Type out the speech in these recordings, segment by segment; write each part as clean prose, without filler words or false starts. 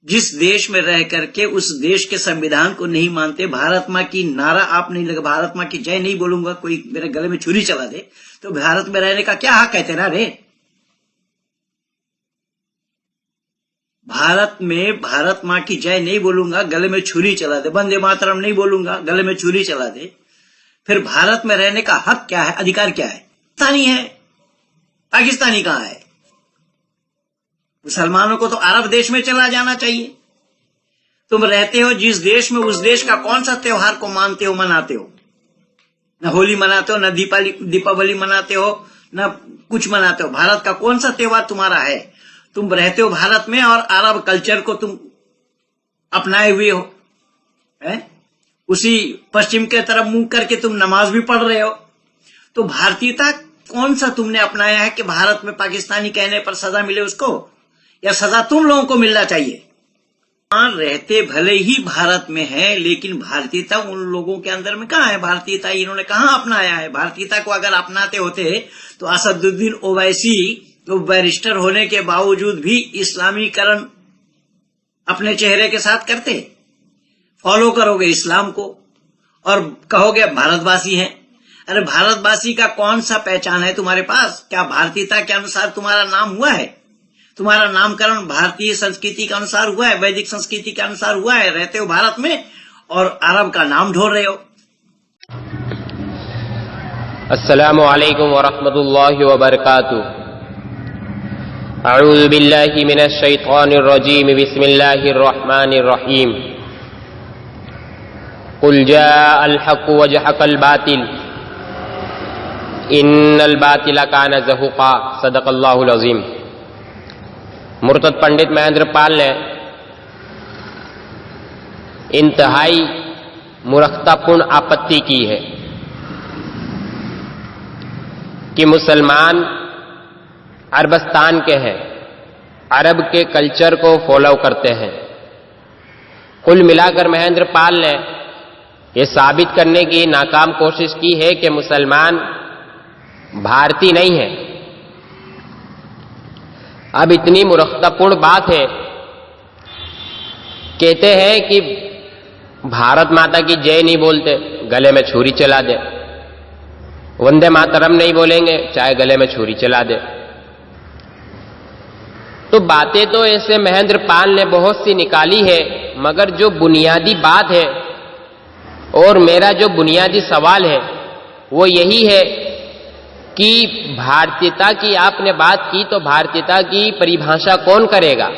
जिस देश में रह करके उस देश के संविधान को नहीं मानते, भारत माँ की नारा आप नहीं लगा, भारत माँ की जय नहीं बोलूंगा, कोई मेरे गले में छुरी चला दे तो भारत में रहने का क्या हक है तेरा रे? भारत में भारत माँ की जय नहीं बोलूंगा, गले में छुरी चला दे, वंदे मातरम नहीं बोलूंगा, गले में छुरी चला दे, फिर भारत में रहने का हक क्या है, अधिकार क्या है? पाकिस्तानी है, पाकिस्तानी कहां है? मुसलमानों को तो अरब देश में चला जाना चाहिए। तुम रहते हो जिस देश में, उस देश का कौन सा त्योहार को मानते हो, मनाते हो? न होली मनाते हो, न दीपावली मनाते हो, न कुछ मनाते हो। भारत का कौन सा त्योहार तुम्हारा है? तुम रहते हो भारत में और अरब कल्चर को तुम अपनाए हुए हो, है? उसी पश्चिम के तरफ मुंह करके तुम नमाज भी पढ़ रहे हो। तो भारतीयता कौन सा तुमने अपनाया है कि भारत में पाकिस्तानी कहने पर सजा मिले उसको, या सजा तुम लोगों को मिलना चाहिए? रहते भले ही भारत में है, लेकिन भारतीयता उन लोगों के अंदर में कहां है? भारतीयता इन्होंने कहां अपनाया है? भारतीयता को अगर अपनाते होते तो असदुद्दीन ओवैसी तो बैरिस्टर होने के बावजूद भी इस्लामीकरण अपने चेहरे के साथ करते। फॉलो करोगे इस्लाम को और कहोगे भारतवासी हैं। अरे भारतवासी का कौन सा पहचान है तुम्हारे पास? क्या भारतीयता के अनुसार तुम्हारा नाम हुआ है? तुम्हारा नामकरण भारतीय संस्कृति के अनुसार हुआ है, वैदिक संस्कृति के अनुसार हुआ है? रहते हो भारत में और अरब का नाम ढोल रहे हो। अस्सलामु अलैकुम व रहमतुल्लाहि व बरकातुहू। अऊज़ु बिल्लाहि मिनश शैतानिर रजीम, बिस्मिल्लाहिर रहमानिर रहीम। कुल जाअल हक़्क़ु व ज़हक़ल बातिल इन्नल बातिला काना ज़हूक़ा। सदक़ल्लाहुल अज़ीम। मुर्तद पंडित महेंद्र पाल ने इंतहाई मूर्खतापूर्ण आपत्ति की है कि मुसलमान अरबस्तान के हैं, अरब के कल्चर को फॉलो करते हैं। कुल मिलाकर महेंद्र पाल ने यह साबित करने की नाकाम कोशिश की है कि मुसलमान भारतीय नहीं है। अब इतनी मूर्खतापूर्ण बात है, कहते हैं कि भारत माता की जय नहीं बोलते, गले में छुरी चला दे। वंदे मातरम नहीं बोलेंगे, चाहे गले में छुरी चला दे। तो बातें तो ऐसे महेंद्र पाल ने बहुत सी निकाली है, मगर जो बुनियादी बात है और मेरा जो बुनियादी सवाल है वो यही है कि भारतीयता की आपने बात की, तो भारतीयता की परिभाषा कौन करेगा?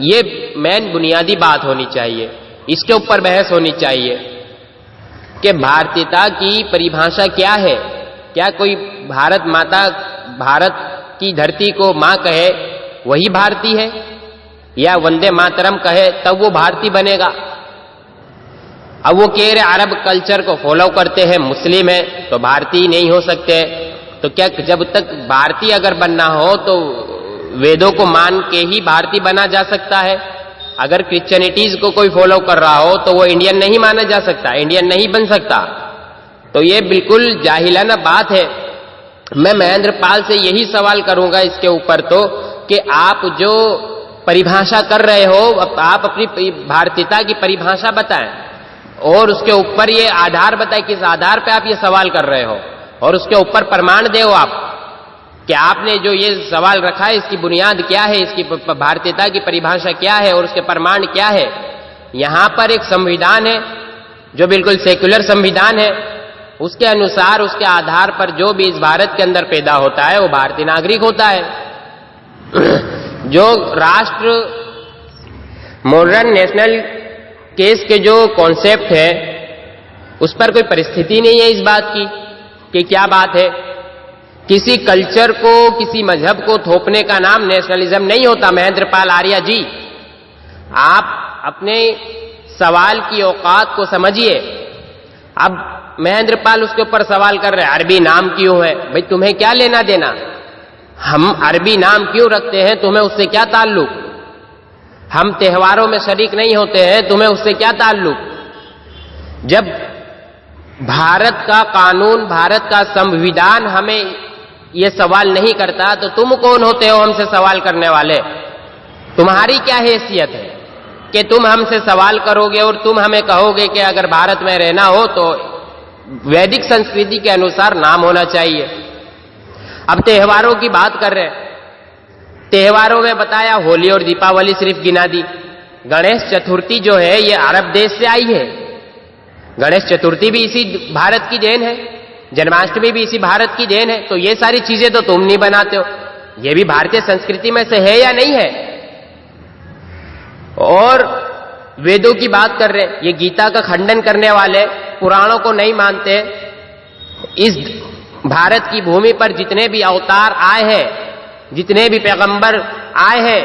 ये मेन बुनियादी बात होनी चाहिए, इसके ऊपर बहस होनी चाहिए कि भारतीयता की परिभाषा क्या है। क्या कोई भारत माता, भारत की धरती को मां कहे वही भारतीय है, या वंदे मातरम कहे तब वो भारतीय बनेगा? अब वो कह रहे अरब कल्चर को फॉलो करते हैं, मुस्लिम है तो भारतीय नहीं हो सकते। तो क्या जब तक भारतीय अगर बनना हो तो वेदों को मान के ही भारतीय बना जा सकता है? अगर क्रिश्चियनिटीज को कोई फॉलो कर रहा हो तो वो इंडियन नहीं माना जा सकता, इंडियन नहीं बन सकता। तो ये बिल्कुल जाहिलाना बात है। मैं महेंद्र पाल से यही सवाल करूंगा इसके ऊपर तो कि आप जो परिभाषा कर रहे हो, आप अपनी भारतीयता की परिभाषा बताएं और उसके ऊपर ये आधार बताएं, किस आधार पे आप ये सवाल कर रहे हो, और उसके ऊपर प्रमाण दो आप कि आपने जो ये सवाल रखा है इसकी बुनियाद क्या है, इसकी भारतीयता की परिभाषा क्या है और उसके प्रमाण क्या है। यहां पर एक संविधान है जो बिल्कुल सेक्युलर संविधान है, उसके अनुसार, उसके आधार पर जो भी इस भारत के अंदर पैदा होता है वो भारतीय नागरिक होता है। जो राष्ट्र मॉडर्न नेशनल केस के जो कॉन्सेप्ट है उस पर कोई परिस्थिति नहीं है इस बात की कि क्या बात है। किसी कल्चर को, किसी मजहब को थोपने का नाम नेशनलिज्म नहीं होता। महेंद्र पाल आर्या जी, आप अपने सवाल की औकात को समझिए। अब महेंद्र पाल उसके ऊपर सवाल कर रहे हैं अरबी नाम क्यों है। भाई तुम्हें क्या लेना देना, हम अरबी नाम क्यों रखते हैं, तुम्हें उससे क्या ताल्लुक? हम त्योहारों में शरीक नहीं होते हैं, तुम्हें उससे क्या ताल्लुक? जब भारत का कानून, भारत का संविधान हमें ये सवाल नहीं करता तो तुम कौन होते हो हमसे सवाल करने वाले? तुम्हारी क्या हैसियत है? कि तुम हमसे सवाल करोगे और तुम हमें कहोगे कि अगर भारत में रहना हो तो वैदिक संस्कृति के अनुसार नाम होना चाहिए। अब त्योहारों की बात कर रहे हैं, त्योहारों में बताया होली और दीपावली सिर्फ गिना दी। गणेश चतुर्थी जो है ये अरब देश से आई है। गणेश चतुर्थी भी इसी भारत की देन है, जन्माष्टमी भी इसी भारत की देन है। तो ये सारी चीजें तो तुम नहीं बनाते हो, ये भी भारतीय संस्कृति में से है या नहीं है? और वेदों की बात कर रहे हैं, ये गीता का खंडन करने वाले, पुराणों को नहीं मानते। इस भारत की भूमि पर जितने भी अवतार आए हैं, जितने भी पैगंबर आए हैं,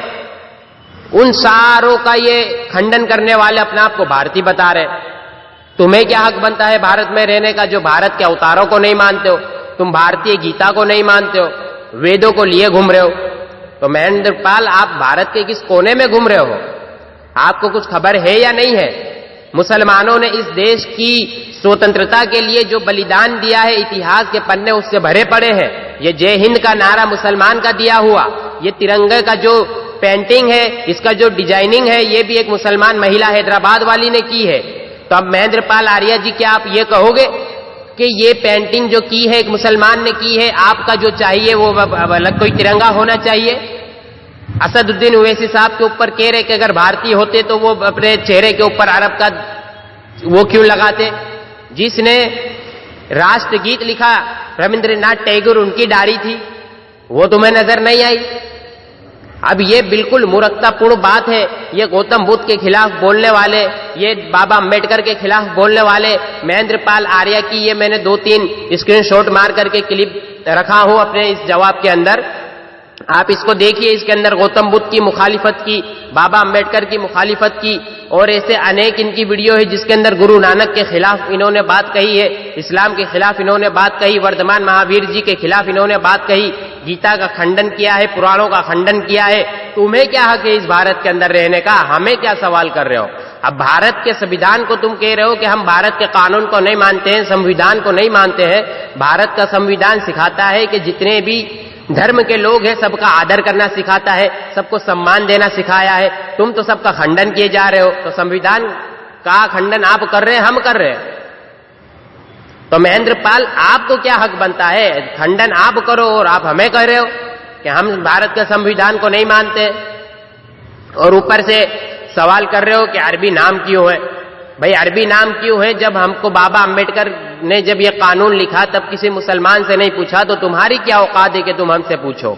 उन सारों का ये खंडन करने वाले अपने आप को भारतीय बता रहे। तुम्हें क्या हक बनता है भारत में रहने का, जो भारत के अवतारों को नहीं मानते हो? तुम भारतीय गीता को नहीं मानते हो, वेदों को लिए घूम रहे हो। तो महेंद्र पाल, आप भारत के किस कोने में घूम रहे हो? आपको कुछ खबर है या नहीं है? मुसलमानों ने इस देश की स्वतंत्रता के लिए जो बलिदान दिया है, इतिहास के पन्ने उससे भरे पड़े हैं। ये जय हिंद का नारा मुसलमान का दिया हुआ, ये तिरंगे का जो पेंटिंग है, इसका जो डिजाइनिंग है, ये भी एक मुसलमान महिला हैदराबाद वाली ने की है। तो अब महेंद्र पाल आर्य जी, क्या आप ये कहोगे कि ये पेंटिंग जो की है एक मुसलमान ने की है, आपका जो चाहिए वो अलग कोई तिरंगा होना चाहिए? असदुद्दीन ओवैसी साहब के ऊपर कह रहे कि अगर भारतीय होते तो वो अपने चेहरे के ऊपर अरब का वो क्यों लगाते? जिसने राष्ट्रगीत लिखा रविंद्रनाथ टैगोर, उनकी डायरी थी, वो तुम्हें नजर नहीं आई? अब ये बिल्कुल मूर्खतापूर्ण बात है। ये गौतम बुद्ध के खिलाफ बोलने वाले, ये बाबा अम्बेडकर के खिलाफ बोलने वाले महेंद्र पाल आर्य की ये मैंने 2-3 स्क्रीनशॉट मार करके क्लिप रखा हूं अपने इस जवाब के अंदर। आप इसको देखिए, इसके अंदर गौतम बुद्ध की मुखालिफत की, बाबा अम्बेडकर की मुखालिफत की, और ऐसे अनेक इनकी वीडियो है जिसके अंदर गुरु नानक के खिलाफ इन्होंने बात कही है, इस्लाम के खिलाफ इन्होंने बात कही, वर्धमान महावीर जी के खिलाफ इन्होंने बात कही, गीता का खंडन किया है, पुराणों का खंडन किया है। तुम्हें क्या हक है इस भारत के अंदर रहने का? हमें क्या सवाल कर रहे हो? अब भारत के संविधान को तुम कह रहे हो कि हम भारत के कानून को नहीं मानते हैं, संविधान को नहीं मानते हैं। भारत का संविधान सिखाता है कि जितने भी धर्म के लोग हैं सबका आदर करना सिखाता है, सबको सम्मान देना सिखाया है। तुम तो सबका खंडन किए जा रहे हो। तो संविधान का खंडन आप कर रहे हैं, हम कर रहे हैं। तो महेंद्र पाल, आपको क्या हक बनता है? खंडन आप करो और आप हमें कह रहे हो कि हम भारत के संविधान को नहीं मानते, और ऊपर से सवाल कर रहे हो कि अरबी नाम क्यों है। भाई अरबी नाम क्यों है? जब हमको बाबा अम्बेडकर ने जब ये कानून लिखा तब किसी मुसलमान से नहीं पूछा, तो तुम्हारी क्या औकात है कि तुम हमसे पूछो?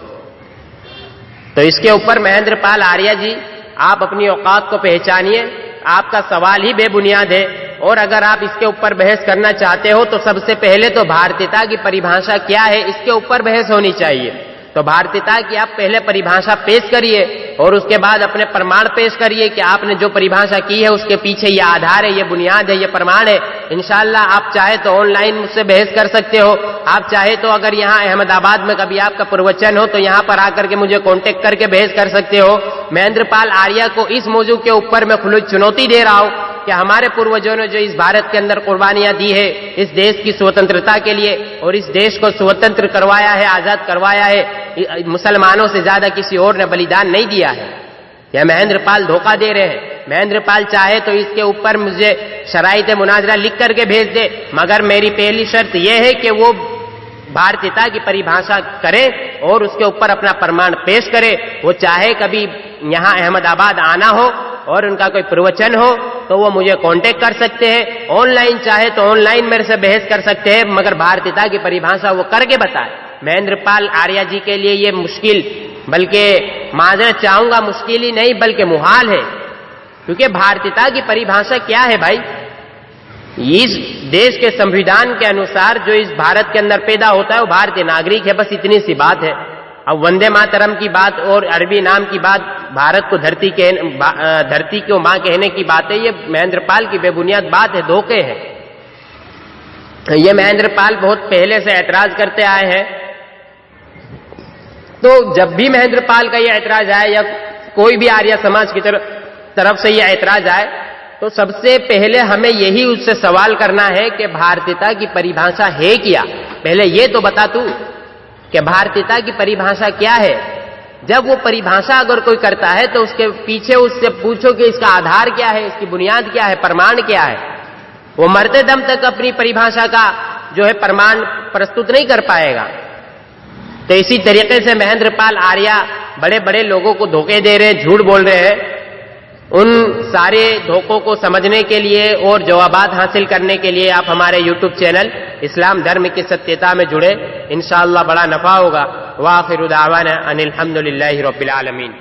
तो इसके ऊपर महेंद्र पाल आर्य जी, आप अपनी औकात को पहचानिए। आपका सवाल ही बेबुनियाद है, और अगर आप इसके ऊपर बहस करना चाहते हो तो सबसे पहले तो भारतीयता की परिभाषा क्या है, इसके ऊपर बहस होनी चाहिए। तो भारतीयता की आप पहले परिभाषा पेश करिए और उसके बाद अपने प्रमाण पेश करिए कि आपने जो परिभाषा की है उसके पीछे ये आधार है, ये बुनियाद है, ये प्रमाण है। इंशाअल्लाह आप चाहे तो ऑनलाइन मुझसे बहस कर सकते हो। आप चाहे तो अगर यहाँ अहमदाबाद में कभी आपका प्रवचन हो तो यहाँ पर आकर के मुझे कांटेक्ट करके बहस कर सकते हो। महेंद्र पाल आर्य को इस मौजू के ऊपर मैं खुली चुनौती दे रहा हूँ कि हमारे पूर्वजों ने जो इस भारत के अंदर कुर्बानियां दी है इस देश की स्वतंत्रता के लिए, और इस देश को स्वतंत्र करवाया है, आजाद करवाया है, मुसलमानों से ज्यादा किसी और ने बलिदान नहीं दिया है। यह महेंद्र पाल धोखा दे रहे हैं। महेंद्र पाल चाहे तो इसके ऊपर मुझे शराइत मुनाजरा लिख करके भेज दे, मगर मेरी पहली शर्त यह है कि वो भारतीयता की परिभाषा करे और उसके ऊपर अपना प्रमाण पेश करे। वो चाहे कभी यहां अहमदाबाद आना हो और उनका कोई प्रवचन हो तो वो मुझे कांटेक्ट कर सकते हैं। ऑनलाइन चाहे तो ऑनलाइन मेरे से बहस कर सकते हैं, मगर भारतीयता की परिभाषा वो करके बताए। महेंद्र पाल आर्य जी के लिए ये मुश्किल, बल्कि माजरत चाहूंगा, मुश्किल ही नहीं बल्कि मुहाल है। क्योंकि भारतीयता की परिभाषा क्या है भाई? इस देश के संविधान के अनुसार जो इस भारत के अंदर पैदा होता है वो भारतीय नागरिक है, बस इतनी सी बात है। अब वंदे मातरम की बात और अरबी नाम की बात, भारत को धरती को मां कहने की बात है, ये महेंद्र पाल की बेबुनियाद बात है, धोखे है। ये महेंद्र पाल बहुत पहले से ऐतराज करते आए हैं। तो जब भी महेंद्र पाल का ये ऐतराज आए या कोई भी आर्य समाज की तरफ से ये ऐतराज आए तो सबसे पहले हमें यही उससे सवाल करना है कि भारतीयता की परिभाषा है क्या? पहले ये तो बता तू कि भारतीयता की परिभाषा क्या है। जब वो परिभाषा अगर कोई करता है तो उसके पीछे उससे पूछो कि इसका आधार क्या है, इसकी बुनियाद क्या है, प्रमाण क्या है। वो मरते दम तक अपनी परिभाषा का जो है प्रमाण प्रस्तुत नहीं कर पाएगा। तो इसी तरीके से महेंद्र पाल आर्या बड़े बड़े लोगों को धोखे दे रहे, झूठ बोल रहे हैं। उन सारे धोखों को समझने के लिए और जवाबात हासिल करने के लिए आप हमारे YouTube चैनल इस्लाम धर्म की सत्यता में जुड़े, इंशाअल्लाह बड़ा नफा होगा। वाखिरु दावाना अनिल हम्दुलिल्लाहि रब्बिल आलमीन।